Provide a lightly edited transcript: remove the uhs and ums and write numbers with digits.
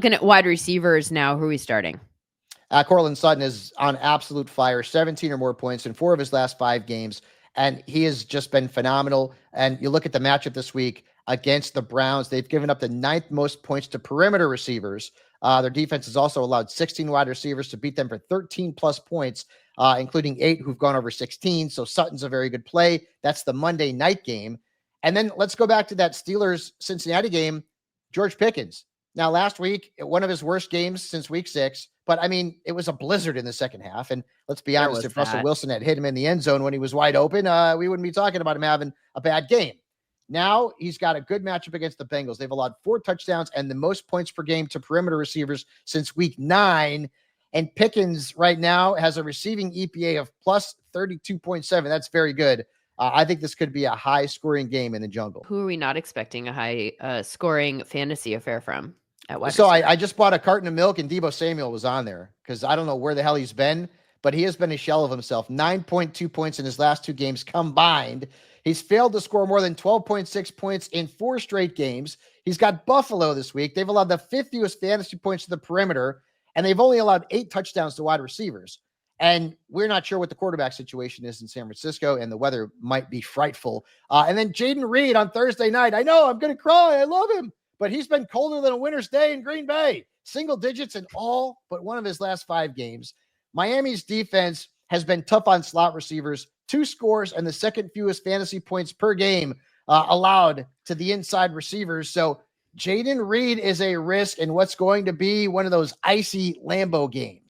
looking at wide receivers now. Who are we starting? Cortland Sutton is on absolute fire, 17 or more points in 4 of his last 5 games, and he has just been phenomenal. And you look at the matchup this week against the Browns, they've given up the 9th most points to perimeter receivers. Their defense has also allowed 16 wide receivers to beat them for 13 plus points, including 8 who've gone over 16. So Sutton's a very good play. That's the Monday night game. And then let's go back to that Steelers-Cincinnati game. George Pickens. Now, last week, one of his worst games since week 6. But, I mean, it was a blizzard in the second half. And let's be honest, if Russell Wilson had hit him in the end zone when he was wide open, we wouldn't be talking about him having a bad game. Now he's got a good matchup against the Bengals. They've allowed 4 touchdowns and the most points per game to perimeter receivers since week 9. And Pickens right now has a receiving EPA of plus 32.7. That's very good. I think this could be a high-scoring game in the jungle. Who are we not expecting a high-scoring fantasy affair from? So I just bought a carton of milk, and Deebo Samuel was on there because I don't know where the hell he's been, but he has been a shell of himself. 9.2 points in his last 2 games combined. He's failed to score more than 12.6 points in 4 straight games. He's got Buffalo this week. They've allowed the 5th fewest fantasy points to the perimeter, and they've only allowed 8 touchdowns to wide receivers. And we're not sure what the quarterback situation is in San Francisco, and the weather might be frightful. And then Jaden Reed on Thursday night. I know, I'm going to cry. I love him. But he's been colder than a winter's day in Green Bay. Single digits in all but one of his last 5 games. Miami's defense has been tough on slot receivers. 2 scores and the 2nd fewest fantasy points per game allowed to the inside receivers. So Jaden Reed is a risk in what's going to be one of those icy Lambeau games.